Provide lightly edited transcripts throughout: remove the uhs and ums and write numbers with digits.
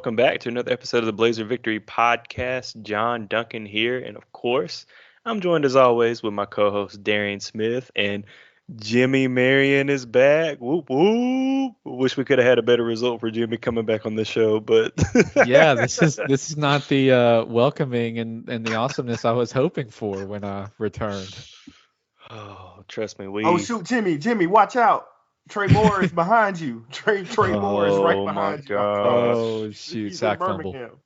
welcome back to another episode of the Blazer Victory Podcast. John Duncan here, and of course, I'm joined as always with my co-host Darian Smith, and Jimmy Marion is back. Whoop whoop! Wish we could have had a better result for Jimmy coming back on the show, but Yeah, this is not the welcoming and the awesomeness I was hoping for when I returned. oh, trust me, Oh we. shoot, Jimmy, watch out. Trey Moore is behind you. Trey Moore is right Oh my behind you. I promise. Oh shoot, He's in sack fumble. Birmingham.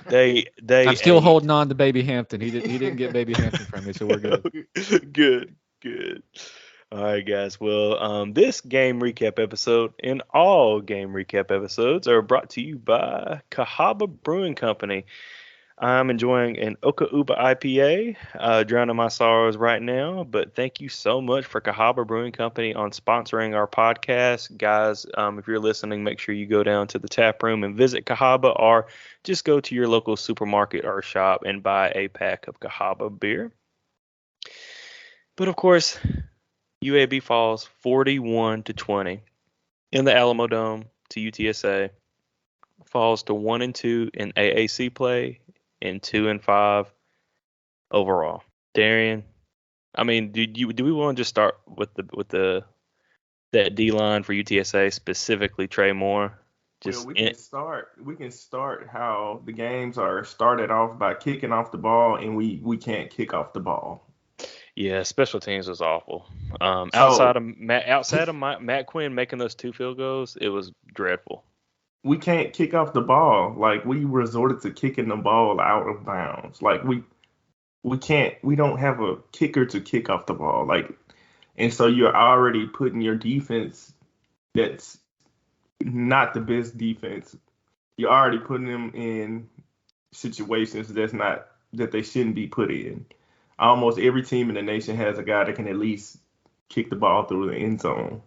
dude, they I'm still ate. holding on to Baby Hampton. He didn't get Baby Hampton from me, so we're good. Good, good. All right, guys. Well, this game recap episode and all game recap episodes are brought to you by Cahaba Brewing Company. I'm enjoying an Oka Uba IPA, drowning my sorrows right now. But thank you so much for Cahaba Brewing Company on sponsoring our podcast. Guys, if you're listening, make sure you go down to the tap room and visit Cahaba, or just go to your local supermarket or shop and buy a pack of Cahaba beer. But of course, UAB falls 41-20 in the Alamo Dome to UTSA. Falls to 1-2 in AAC play and 2-5 overall. Darian, I mean, do we want to just start with the that D line for UTSA, specifically Trey Moore? Well, Just we in, can start. We can start how the games are started off by kicking off the ball, and we can't kick off the ball. yeah, special teams was awful. So Outside of Matt Quinn making those two field goals, it was dreadful. we can't kick off the ball. Like we resorted to kicking the ball out of bounds. Like we can't. We don't have a kicker to kick off the ball. Like, and so you're already putting your defense that's not the best defense. You're already putting them in situations that they shouldn't be put in. Almost every team in the nation has a guy that can at least kick the ball through the end zone.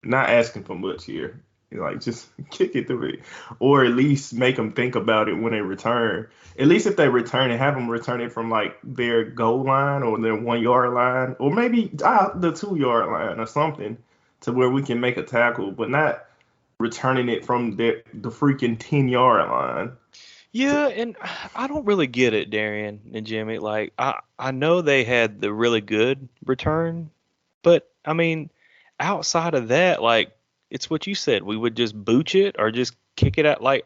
Not asking for much here. Like just kick it through it, or at least make them think about it when they return. At least if they return it, have them return it from like their goal line or their 1 yard line, or maybe the 2 yard line or something, to where we can make a tackle, but not returning it from the freaking 10 yard line. Yeah, and I don't really get it, Darian and Jimmy. Like I know they had the really good return, but I mean, outside of that, like it's what you said. We would just booch it or just kick it out. Like,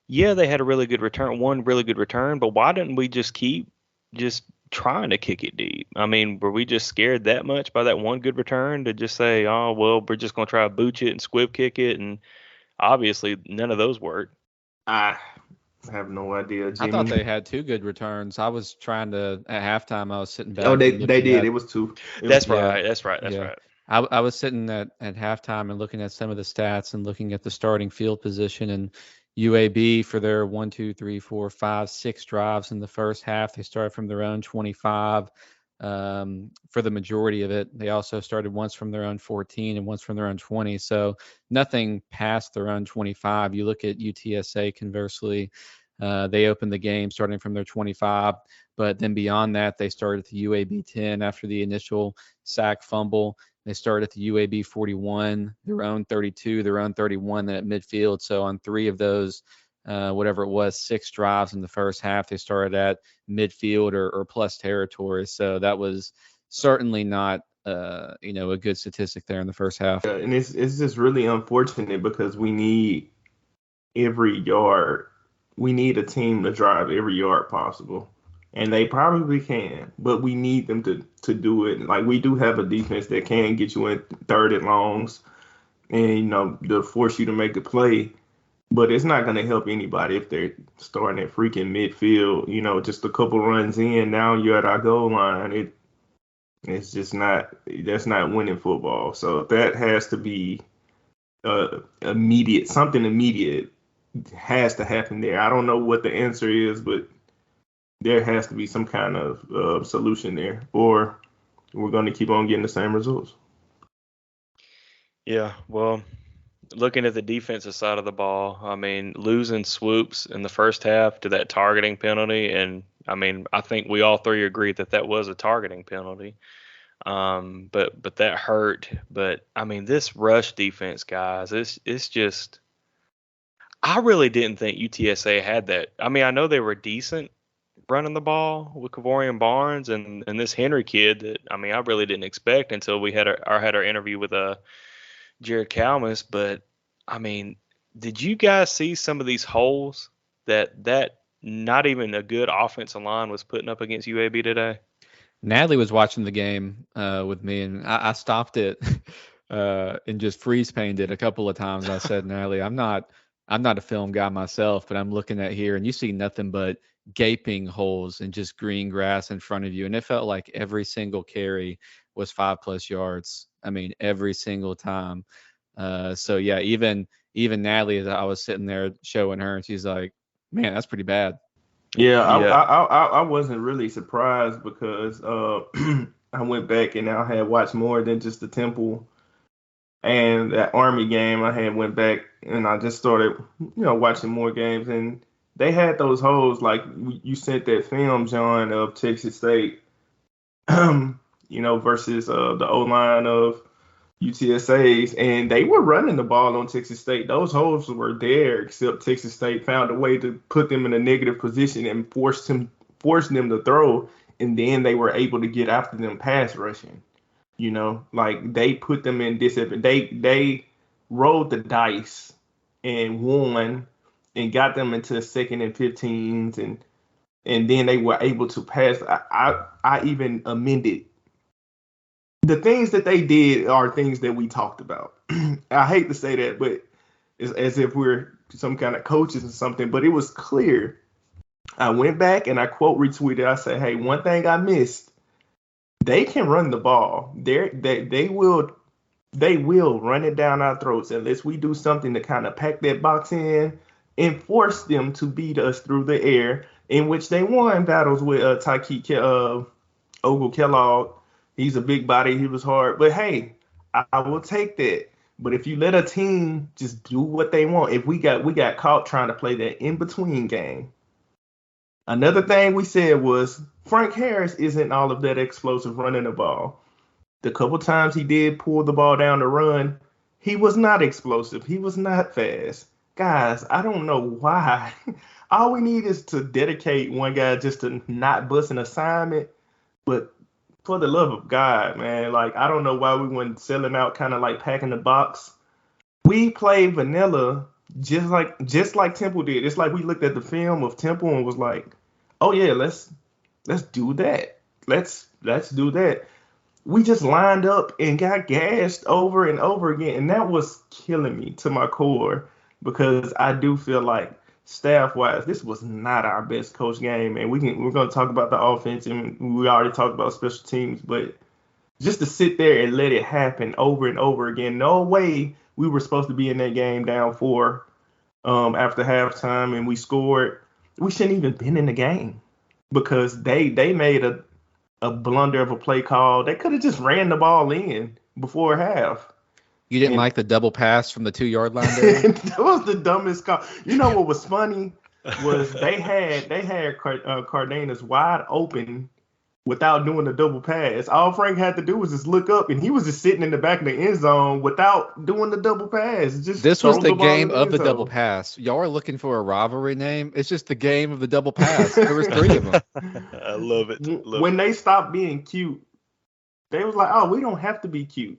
yeah, they had a really good return, one really good return, but why didn't we just keep just trying to kick it deep? I mean, were we just scared that much by that one good return to just say, oh well, we're just gonna try to booch it and squib kick it, and obviously none of those worked. I have no idea, I thought Jimmy. they had two good returns. I was trying to at halftime. I was sitting Oh, back they and they looking did. at It was two. It was That's two. yeah right. That's right. That's yeah. right. I was sitting at halftime and looking at some of the stats and looking at the starting field position, and UAB for their 6 drives in the first half. They started from their own 25 for the majority of it. They also started once from their own 14 and once from their own 20. So nothing past their own 25. You look at UTSA conversely. They opened the game starting from their 25, but then beyond that, they started at the UAB 10 after the initial sack fumble. They started at the UAB 41, their own 32, their own 31, then at midfield. So on three of those, whatever it was, 6 drives in the first half, they started at midfield or plus territory. So that was certainly not, a good statistic there in the first half. Yeah, and it's just really unfortunate because we need every yard. We need a team to drive every yard possible. And they probably can, but we need them to do it. Like we do have a defense that can get you in third and longs and to force you to make a play. But it's not going to help anybody if they're starting at freaking midfield. Just a couple runs in, now you're at our goal line. It's just not. That's not winning football. So that has to be immediate. Something immediate has to happen there. I don't know what the answer is, but there has to be some kind of solution there, or we're going to keep on getting the same results. Yeah, well, looking at the defensive side of the ball, I mean, losing swoops in the first half to that targeting penalty, and I mean, I think we all three agree that that was a targeting penalty. But that hurt. But I mean, this rush defense, guys, it's just I really didn't think UTSA had that. I mean, I know they were decent running the ball with Kavorian Barnes and this Henry kid that I mean I really didn't expect until we had our interview with Jared Kalmus. But I mean, did you guys see some of these holes that not even a good offensive line was putting up against UAB today? Natalie was watching the game with me, and I stopped it and just freeze painted it a couple of times. I said, Natalie, I'm not a film guy myself, but I'm looking at here, and you see nothing but gaping holes and just green grass in front of you, and it felt like every single carry was 5+ yards. I mean, every single time. So yeah, even Natalie, as I was sitting there showing her, and she's like, "Man, that's pretty bad." Yeah, Yeah. I wasn't really surprised because I went back and I had watched more than just the Temple and that Army game. I had went back and I just started, watching more games, and they had those holes like you sent that film, John, of Texas State, versus the O line of UTSA's, and they were running the ball on Texas State. Those holes were there, except Texas State found a way to put them in a negative position and force them to throw, and then they were able to get after them pass rushing. Like they put them in disadvantage. They rolled the dice and won and got them into 2nd and 15s, and then they were able to pass. I even amended the things that they did are things that we talked about. I hate to say that, but it's as if we're some kind of coaches or something, but it was clear. I went back and I quote retweeted. I said, "Hey, one thing I missed, they can run the ball. They will run it down our throats unless we do something to kind of pack that box in and force them to beat us through the air, in which they won battles with Ogle Kellogg. He's a big body. He was hard. But hey, I will take that. But if you let a team just do what they want, if we got caught trying to play that in between game. Another thing we said was Frank Harris isn't all of that explosive running the ball. The couple times he did pull the ball down to run, he was not explosive. He was not fast. Guys, I don't know why. All we need is to dedicate one guy just to not bust an assignment. But for the love of God, man, like I don't know why we weren't selling out, kind of like packing the box. We played vanilla just like Temple did. It's like we looked at the film of Temple and was like, oh yeah, let's do that. Let's do that. We just lined up and got gashed over and over again, and that was killing me to my core because I do feel like staff wise, this was not our best coach game, and we're gonna talk about the offense, and we already talked about special teams, but just to sit there and let it happen over and over again, no way we were supposed to be in that game down 4 after halftime, and we scored. We shouldn't even been in the game because they made a blunder of a play call. They could have just ran the ball in before half. You didn't And like the double pass from the 2-yard line there? that was the dumbest call. You know what was funny was they had Cardenas wide open without doing the double pass. All Frank had to do was just look up, and he was just sitting in the back of the end zone without doing the double pass. Just This was throw the the ball in game the of end the double zone. pass. Y'all are looking for a rivalry name. It's just the game of the double pass. There was 3 of them. I love it. Love When it. they stopped being cute, they was like, "Oh, we don't have to be cute.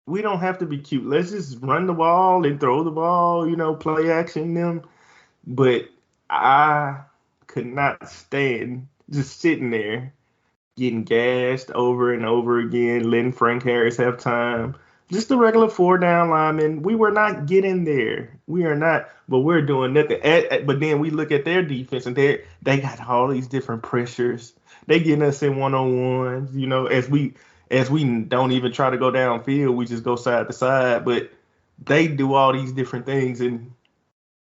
We don't have to be cute. Let's just run the ball and throw the ball. Play action them." But I could not stand just sitting there getting gashed over and over again, letting Frank Harris have time. Just a regular 4 down lineman. We were not getting there. We are not, but we're doing nothing. But then we look at their defense, and they got all these different pressures. They getting us in 1-on-ones. As we don't even try to go downfield, we just go side to side. But they do all these different things, and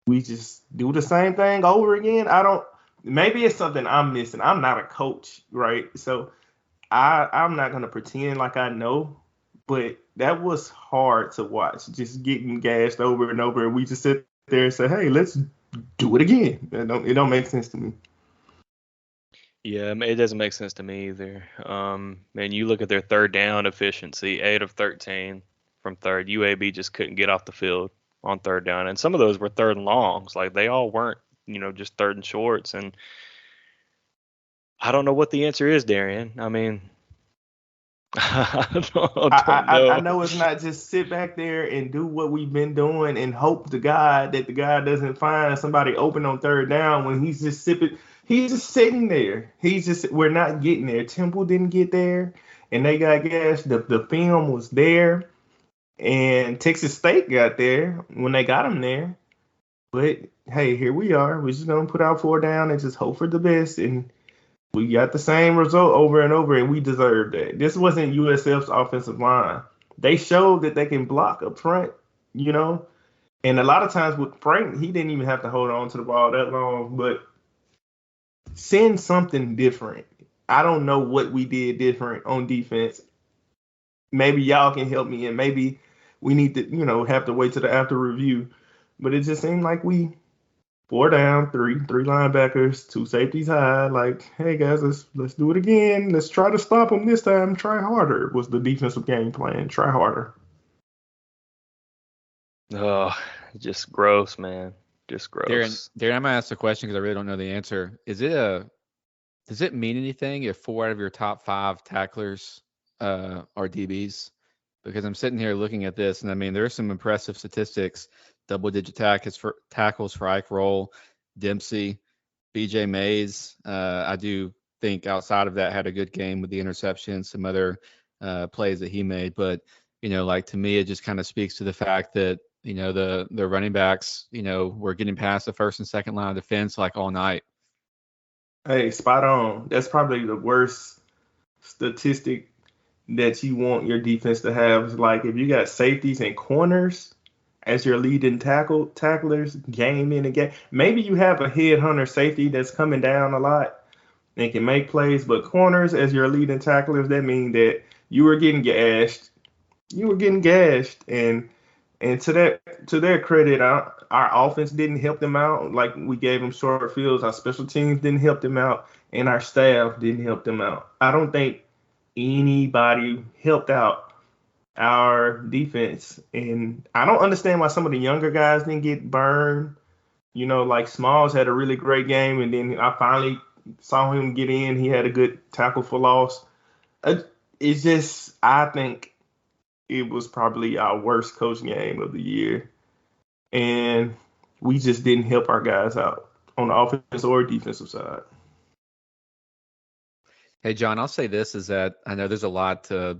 we just do the same thing over again. I don't. Maybe it's something I'm missing. I'm not a coach, right? So I'm not gonna pretend like I know, but that was hard to watch. Just getting gassed over and over, and we just sit there and say, "Hey, let's do it again." It don't make sense to me. Yeah, it doesn't make sense to me either. And you look at their third down efficiency, 8 of 13 from third. UAB just couldn't get off the field on third down, and some of those were third and longs. Like they all weren't, just third and shorts. And I don't know what the answer is, Darian. I mean, I don't I know. know it's not just sit back there and do what we've been doing and hope to God that the guy doesn't find somebody open on third down when he's just sipping. He's just sitting there. We're not getting there. Temple didn't get there, and they got gas. The film was there, and Texas State got there when they got him there. But hey, here we are. We're just gonna put our four down and just hope for the best. And we got the same result over and over, and we deserved that. This wasn't USF's offensive line. They showed that they can block up front, you know. And a lot of times with Frank, he didn't even have to hold on to the ball that long. But send something different. I don't know what we did different on defense. Maybe y'all can help me, and maybe we need to, have to wait to the after review. But it just seemed like we four down, three linebackers, two safeties high. Like, hey guys, let's do it again. Let's try to stop them this time. Try harder was the defensive game plan. Try harder. Oh, just gross, man. Just Darren, gross. I'm gonna ask the question because I really don't know the answer. Does it mean anything if 4 out of your top 5 tacklers are DBs? Because I'm sitting here looking at this, and I mean, there's some impressive statistics. Double-digit tackles for Ike Roll, Dempsey, BJ Mays. I do think outside of that had a good game with the interception, some other plays that he made. But, like to me, it just kind of speaks to the fact that, the running backs, were getting past the first and second line of defense like all night. Hey, spot on. That's probably the worst statistic that you want your defense to have. Is like if you got safeties and corners as your leading tacklers game in a game. Maybe you have a headhunter safety that's coming down a lot and can make plays, but corners as your leading tacklers, that means that you were getting gashed. You were getting gashed, and to their credit, our offense didn't help them out. Like we gave them short fields. Our special teams didn't help them out, and our staff didn't help them out. I don't think anybody helped out our defense, and I don't understand why some of the younger guys didn't get burned. Like Smalls had a really great game, and then I finally saw him get in. He had a good tackle for loss. It's just, I think it was probably our worst coach game of the year, and we just didn't help our guys out on the offensive or defensive side. Hey, John, I'll say this is that I know there's a lot to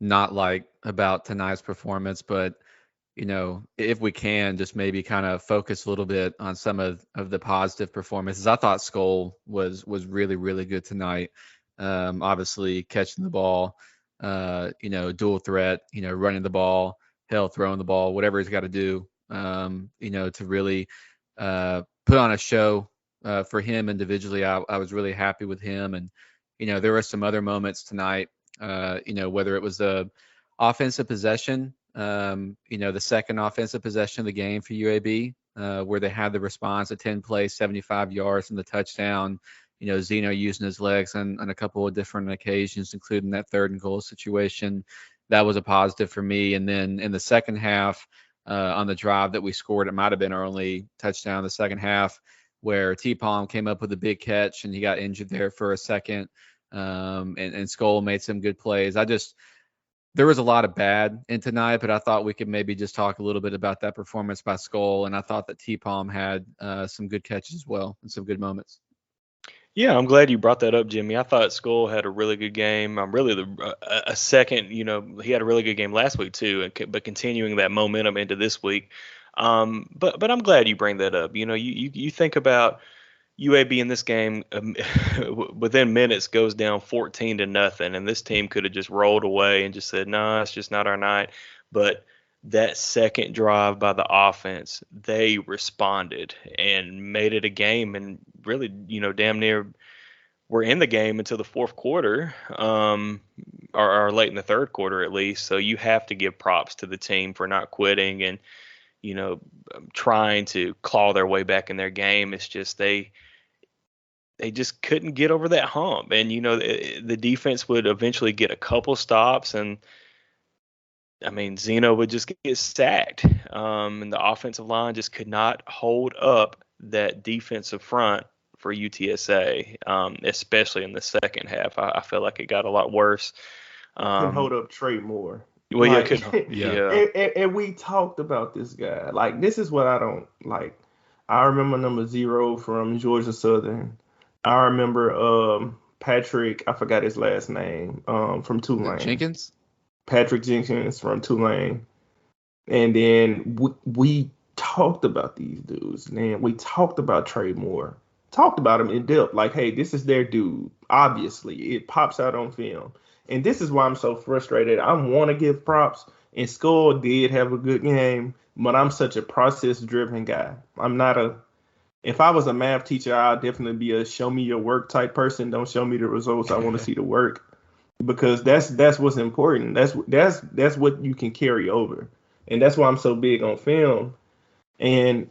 not like about tonight's performance, but if we can just maybe kind of focus a little bit on some of the positive performances. I thought Skull was really, really good tonight. Obviously catching the ball, dual threat, running the ball, throwing the ball, whatever he's got to do, to really put on a show for him individually. I was really happy with him. And, there were some other moments tonight, whether it was the offensive possession, the second offensive possession of the game for UAB, where they had the response at 10 plays, 75 yards, and the touchdown. Zeno using his legs on a couple of different occasions, including that third and goal situation. That was a positive for me. And then in the second half, on the drive that we scored, it might have been our only touchdown in the second half, where T-Palm came up with a big catch and he got injured there for a second. And Skull made some good plays. There was a lot of bad in tonight, but I thought we could maybe just talk a little bit about that performance by Skull. And I thought that T-Palm had some good catches as well and some good moments. Yeah, I'm glad you brought that up, Jimmy. I thought Skull had a really good game. I'm really a second. He had a really good game last week too, but continuing that momentum into this week. But I'm glad you bring that up. You think about UAB in this game, within minutes goes down 14-0, and this team could have just rolled away and just said, "No, it's just not our night." But that second drive by the offense, they responded and made it a game, and really, damn near were in the game until the fourth quarter, or late in the third quarter at least. So you have to give props to the team for not quitting and trying to claw their way back in their game. It's just they just couldn't get over that hump. And, the defense would eventually get a couple stops, and I mean, Zeno would just get sacked, and the offensive line just could not hold up that defensive front for UTSA, especially in the second half. I feel like it got a lot worse. Couldn't Um, hold up Trey Moore. well, yeah, Like, couldn't. Yeah. Yeah, and we talked about this guy. Like, this is what I don't like. I remember number 0 from Georgia Southern. I remember Patrick, I forgot his last name, from Tulane. Jenkins? Patrick Jenkins from Tulane. And then we talked about these dudes, man. We talked about Trey Moore. Talked about him in depth. Like, hey, this is their dude. Obviously, it pops out on film. And this is why I'm so frustrated. I want to give props. And Skull did have a good game, but I'm such a process-driven guy. I'm not a. If I was a math teacher, I'd definitely be a show me your work type person. Don't show me the results. I want to see the work because that's what's important. That's what you can carry over, and that's why I'm so big on film. And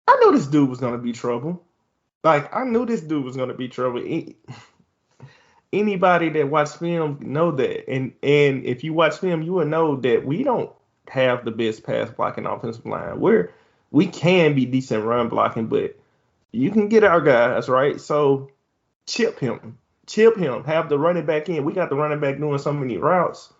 I knew this dude was gonna be trouble. Like I knew this dude was gonna be trouble. Anybody that watch film know that, and if you watch film, you will know that we don't have the best pass blocking offensive line. We can be decent run blocking, but you can get our guys right. So chip him, have the running back in. We got the running back doing so many routes.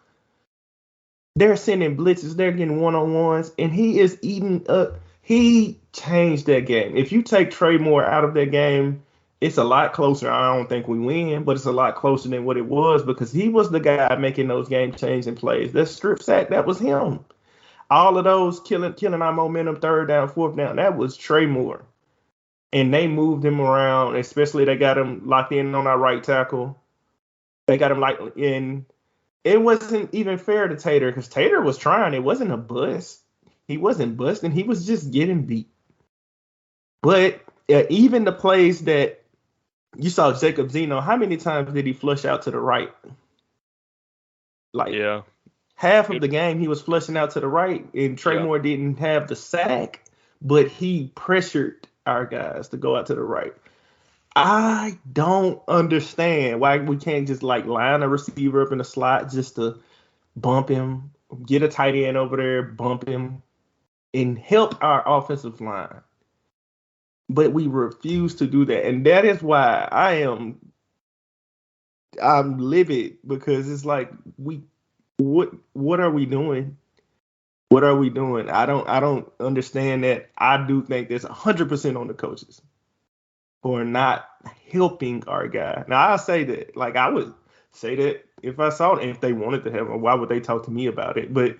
They're sending blitzes, they're getting one-on-ones, and he is eating up. He changed that game. If you take Trey Moore out of that game, it's a lot closer. I don't think we win, but it's a lot closer than what it was because he was the guy making those game-changing plays. That strip sack, that was him. All of those killing our momentum, third down, fourth down, that was Trey Moore. And they moved him around, especially they got him locked in on our right tackle. They got him like in. It wasn't even fair to Tater because Tater was trying. It wasn't a bust. He wasn't busting. He was just getting beat. But even the plays that you saw Jacob Zeno, how many times did he flush out to the right? Like yeah. half of the game, he was flushing out to the right, and Trey Yeah. Moore didn't have the sack, but he pressured our guys to go out to the right. I don't understand why we can't just like line a receiver up in the slot just to bump him, get a tight end over there, bump him, and help our offensive line. But we refuse to do that. And that is why I'm livid because it's like what are we doing? What are we doing? I don't understand that. I do think there's 100% on the coaches for not helping our guy. Now I say that, like I would say that if I saw it, if they wanted to have him, why would they talk to me about it? But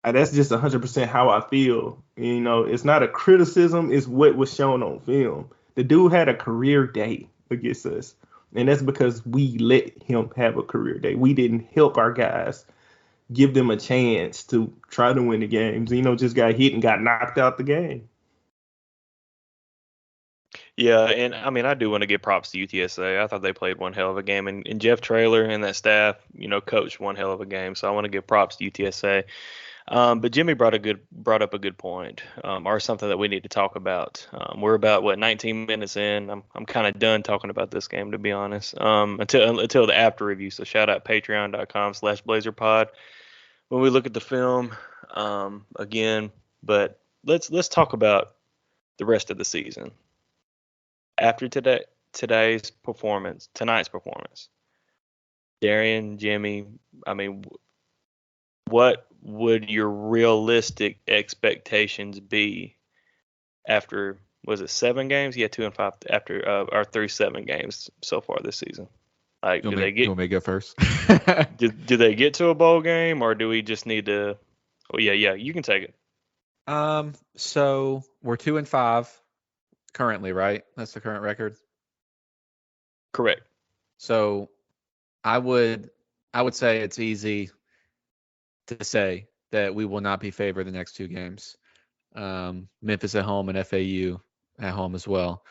that's just 100% how I feel. You know, it's not a criticism; it's what was shown on film. The dude had a career day against us, and that's because we let him have a career day. We didn't help our guys, give them a chance to try to win the games. You know, just got hit and got knocked out the game. Yeah, and I mean, I do want to give props to UTSA. I thought they played one hell of a game, and Jeff Traylor and that staff, coached one hell of a game. So I want to give props to UTSA. But Jimmy brought up a good point, or something that we need to talk about. We're about 19 minutes in. I'm kind of done talking about this game, to be honest. Until the after review. So shout out patreon.com/blazerpod when we look at the film again. But let's talk about the rest of the season after tonight's performance. Darian, Jimmy, I mean, what would your realistic expectations be after, was it 7 games? Yeah, 2 and 5 after our through 7 games so far this season. Like, You do want they me, you get want me to go first? do they get to a bowl game, or do we just need to? Oh yeah, you can take it. So we're 2 and 5 currently, right? That's the current record. Correct. So I would say it's easy to say that we will not be favored the next 2 games. Memphis at home and FAU at home as well.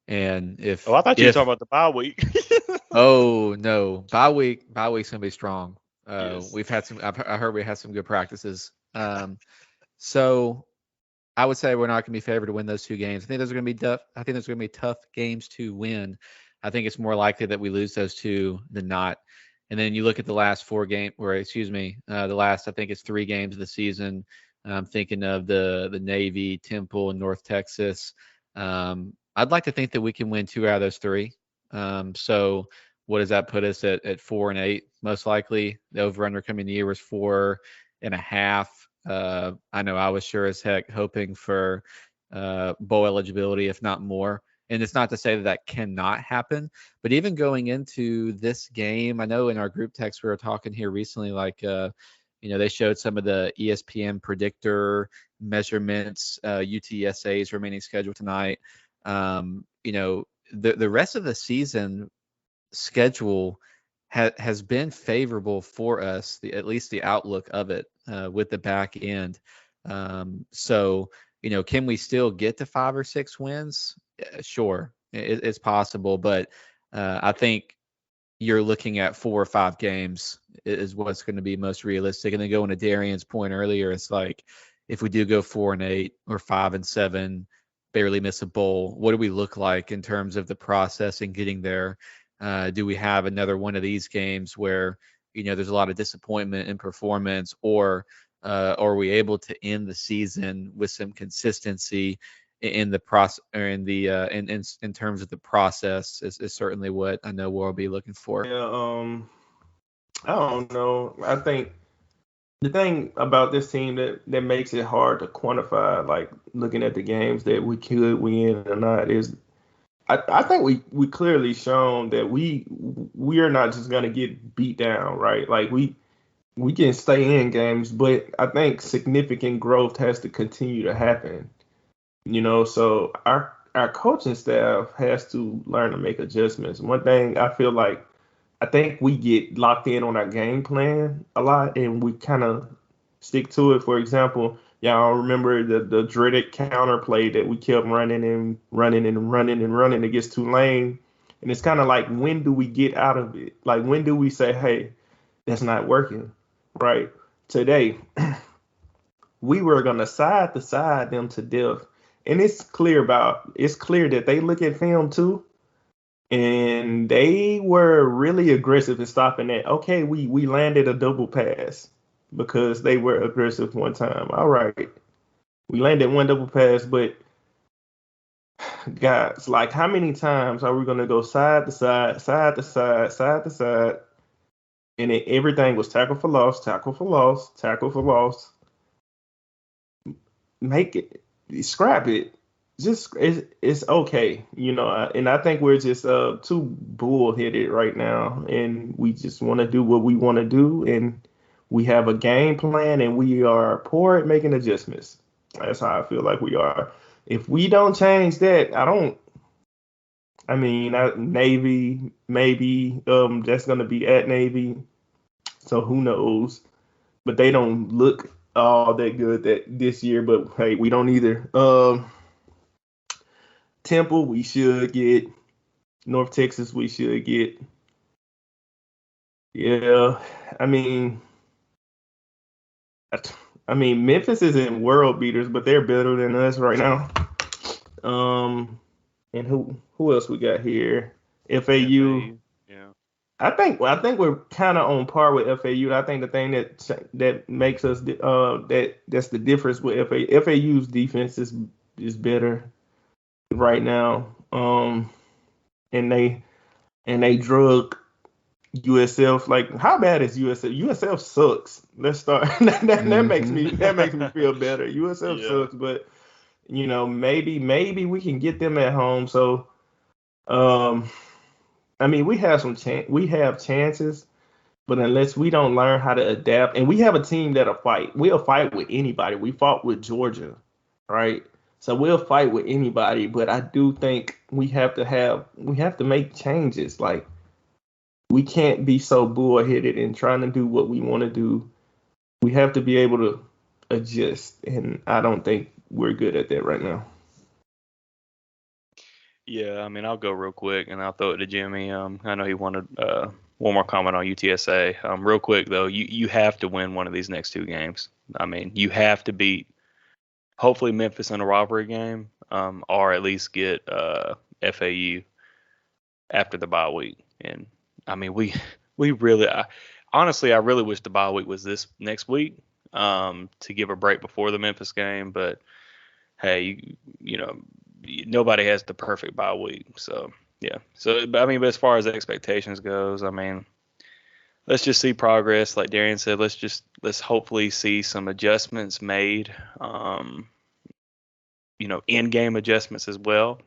And Oh, I thought you were talking about the bye week. oh no, bye week's gonna be strong. Yes. We've had some. I heard we had some good practices. So I would say we're not gonna be favored to win those 2 games. I think those are gonna be tough. I think those are gonna be tough games to win. I think it's more likely that we lose those 2 than not. And then you look at the last the last, I think it's 3 games of the season. I'm thinking of the Navy, Temple, and North Texas. I'd like to think that we can win 2 out of those 3. So what does that put us at 4-8? Most likely, the over/under coming year was 4.5. I know I was sure as heck hoping for bowl eligibility, if not more. And it's not to say that cannot happen, but even going into this game, I know in our group text we were talking here recently, like they showed some of the ESPN predictor measurements, UTSA's remaining schedule tonight. The rest of the season schedule has been favorable for us, at least the outlook of it with the back end. So, can we still get to 5 or 6 wins? Sure, it's possible, but I think you're looking at 4 or 5 games is what's going to be most realistic. And then going to Darian's point earlier, it's like if we do go 4-8 or 5-7, barely miss a bowl, what do we look like in terms of the process and getting there? Do we have another one of these games where there's a lot of disappointment in performance, or are we able to end the season with some consistency in the process, or in terms of the process is certainly what I know we'll be looking for. Yeah, I don't know. I think the thing about this team that makes it hard to quantify, like looking at the games that we could win or not, is I think we clearly shown that we are not just gonna get beat down, right? Like we can stay in games, but I think significant growth has to continue to happen. So our coaching staff has to learn to make adjustments. One thing I think we get locked in on our game plan a lot, and we kind of stick to it. For example, y'all remember the dreaded counter play that we kept running and running and running and running against Tulane, and it's kind of like, when do we get out of it? Like, when do we say, hey, that's not working, right? Today, we were gonna side to side them to death. And it's clear that they look at film too, and they were really aggressive in stopping that. Okay, we landed a double pass because they were aggressive one time. All right, we landed one double pass, but guys, like, how many times are we gonna go side to side, side to side, side to side, and everything was tackle for loss, tackle for loss, tackle for loss. Make it, scrap it. Just it's okay, and I think we're just too bullheaded right now, and we just want to do what we want to do, and we have a game plan, and we are poor at making adjustments. That's how I feel like we are. If we don't change that, Navy, maybe that's gonna be at Navy, so who knows? But they don't look all that good this year. But hey, we don't either. Temple, we should get. North Texas, we should get. Yeah, I mean, Memphis isn't world beaters, but they're better than us right now. And who else we got here? FAU. Yeah. I think we're kind of on par with FAU. I think the thing that makes us that's the difference with FAU. FAU's defense is better right now. And they drug USF. Like, how bad is USF? USF sucks. Let's start. that makes me feel better. USF sucks, but maybe we can get them at home. So, we have chances, but unless we don't learn how to adapt, and we have a team that'll fight. We'll fight with anybody. We fought with Georgia, right? So we'll fight with anybody, but I do think we have to make changes. Like, we can't be so bullheaded and trying to do what we want to do. We have to be able to adjust, and I don't think we're good at that right now. Yeah, I'll go real quick and I'll throw it to Jimmy. I know he wanted one more comment on UTSA. Real quick though, you have to win one of these next 2 games. You have to beat, hopefully, Memphis in a rivalry game, or at least get FAU after the bye week. And We really, honestly, I really wish the bye week was this next week, to give a break before the Memphis game. But hey, you know, nobody has the perfect bye week. So yeah. So but I mean, but as far as expectations goes, I mean, let's just see progress. Like Darian said, let's hopefully see some adjustments made. In-game adjustments as well,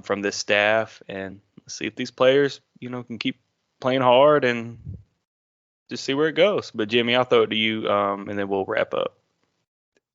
from this staff, and see if these players, can keep playing hard and just see where it goes. But Jimmy, I'll throw it to you, and then we'll wrap up.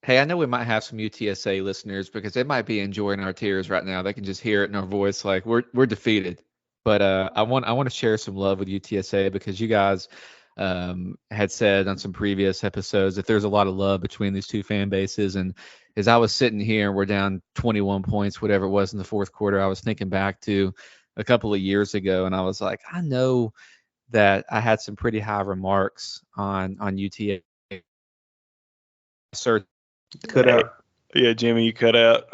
Hey, I know we might have some UTSA listeners because they might be enjoying our tears right now. They can just hear it in our voice, like we're defeated. But I want to share some love with UTSA because you guys had said on some previous episodes that there's a lot of love between these two fan bases. And as I was sitting here and we're down 21 points, whatever it was in the fourth quarter, I was thinking back to a couple of years ago, and I was like, I know that I had some pretty high remarks on UTA. Sir, Cut Hey, out. yeah, Jimmy, you cut out.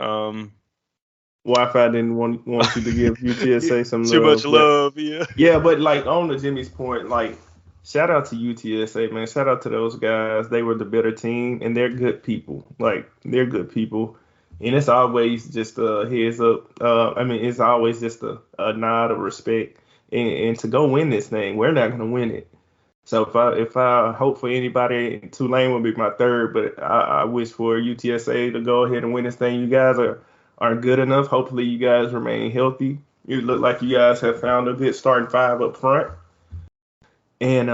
Wi-Fi didn't want you to give UTSA some Too love, much but love, yeah. yeah, but like on to Jimmy's point, like shout out to UTSA, man. Shout out to those guys. They were the better team, and they're good people. Like they're good people, and it's always just a heads up. I mean, it's always just a nod of respect, and to go win this thing, we're not gonna win it. So if I hope for anybody, Tulane will be my third, but I wish for UTSA to go ahead and win this thing. You guys are good enough. Hopefully you guys remain healthy. You look like you guys have found a good starting five up front. And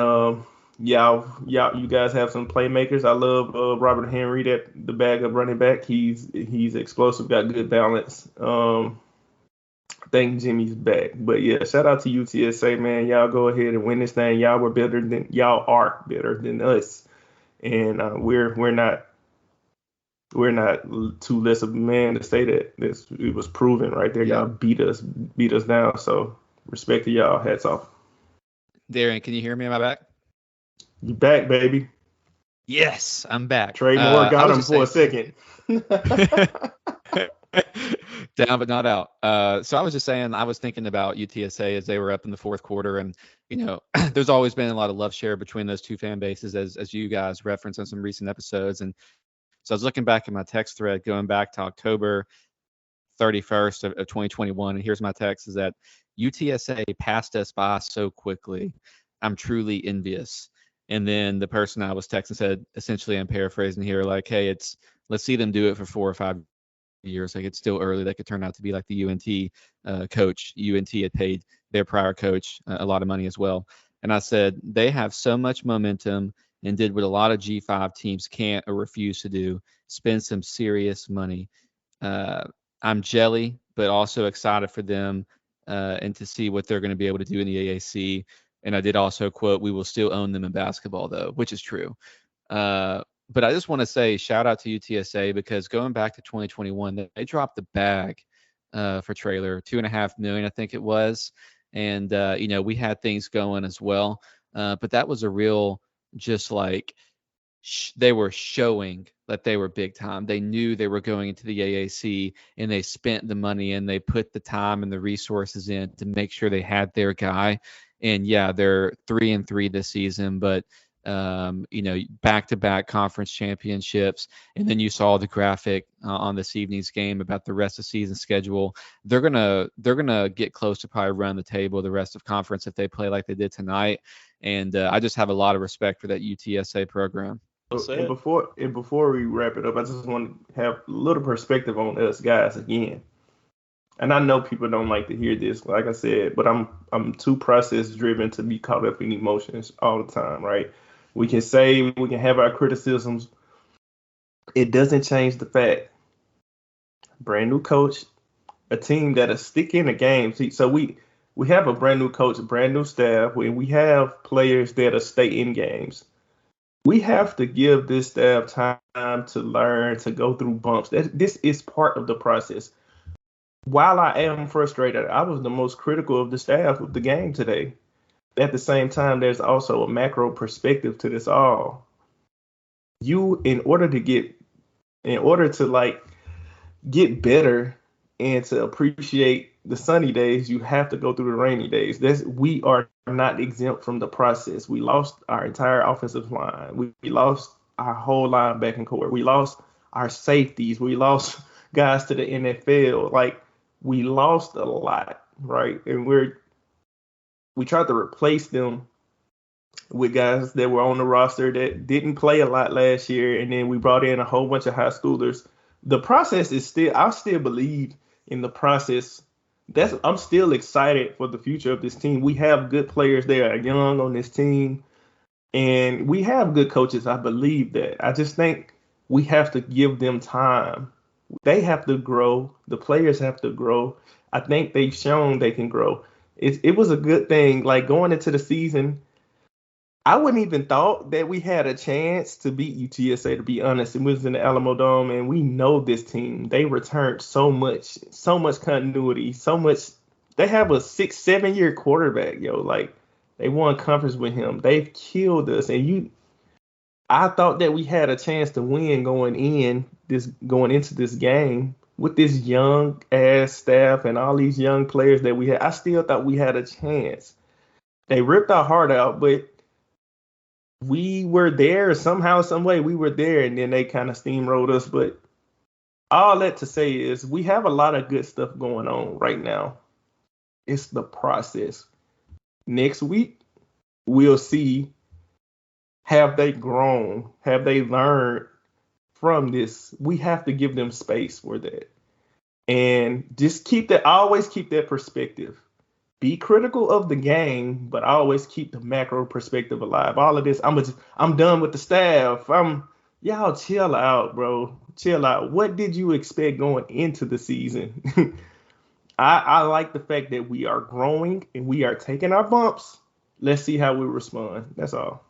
you guys have some playmakers. I love Robert Henry, that the backup running back. He's explosive, got good balance. I think Jimmy's back. But yeah, shout out to UTSA, man. Y'all go ahead and win this thing. Y'all are better than us. And we're not too less of a man to say that. It was proven right there. yeah. Y'all beat us down. So respect to y'all. Hats off. Darren, can you hear me? Am I back? You back, baby. Yes, I'm back. Trey Moore I got was him just for a saying, second. down but not out. So I was just saying, I was thinking about UTSA as they were up in the fourth quarter, and there's always been a lot of love share between those two fan bases, as you guys referenced on some recent episodes. And so I was looking back at my text thread, going back to October 31st of 2021, and here's my text: is that UTSA passed us by so quickly. I'm truly envious. And then the person I was texting said, essentially, I'm paraphrasing here, like, hey, let's see them do it for 4 or 5 years. Like, it's still early. That could turn out to be like the UNT coach. UNT had paid their prior coach a lot of money as well. And I said, they have so much momentum and did what a lot of G5 teams can't or refuse to do: spend some serious money. I'm jelly, but also excited for them and to see what they're going to be able to do in the AAC. And I did also quote, "We will still own them in basketball, though," which is true. But I just want to say shout out to UTSA, because going back to 2021, they dropped the bag for trailer, $2.5 million, I think it was. And, we had things going as well. But that was a real, just like, they were showing that they were big time. They knew they were going into the AAC, and they spent the money and they put the time and the resources in to make sure they had their guy. And yeah, they're 3-3 this season, but back-to-back conference championships. And then you saw the graphic on this evening's game about the rest of the season schedule. They're gonna get close to probably run the table the rest of conference if they play like they did tonight. And I just have a lot of respect for that UTSA program. And before we wrap it up, I just want to have a little perspective on us guys again. And I know people don't like to hear this, like I said, but I'm too process driven to be caught up in emotions all the time, right? We can have our criticisms. It doesn't change the fact. Brand new coach, a team that'll stick in the game. See, so we have a brand new coach, a brand new staff, and we have players that'll stay in games. We have to give this staff time to learn, to go through bumps. This is part of the process. While I am frustrated, I was the most critical of the staff of the game today. At the same time, there's also a macro perspective to this all. In order to like get better and to appreciate the sunny days, you have to go through the rainy days. We are not exempt from the process. We lost our entire offensive line. We lost our whole linebacking core. We lost our safeties. We lost guys to the NFL. Like, we lost a lot, right? And we tried to replace them with guys that were on the roster that didn't play a lot last year, and then we brought in a whole bunch of high schoolers. The process is I still believe in the process. I'm still excited for the future of this team. We have good players. They are young on this team, and we have good coaches. I believe that. I just think we have to give them time. They have to grow. The players have to grow. I think they've shown they can grow. It was a good thing. Like, going into the season, I wouldn't even thought that we had a chance to beat UTSA, to be honest. It was in the Alamo Dome, and we know this team. They returned so much continuity, so much. They have a 6-7 year quarterback, yo. Like, they won conference with him. They've killed us, and I thought that we had a chance to win going into this game with this young ass staff and all these young players that we had. I still thought we had a chance. They ripped our heart out, but we were there somehow, some way. We were there, and then they kind of steamrolled us. But all that to say is we have a lot of good stuff going on right now. It's the process. Next week, we'll see, have they grown? Have they learned from this? We have to give them space for that. And just always keep that perspective. Be critical of the game, but always keep the macro perspective alive. All of this, I'm done with the staff. Y'all chill out, bro. Chill out. What did you expect going into the season? I like the fact that we are growing and we are taking our bumps. Let's see how we respond. That's all.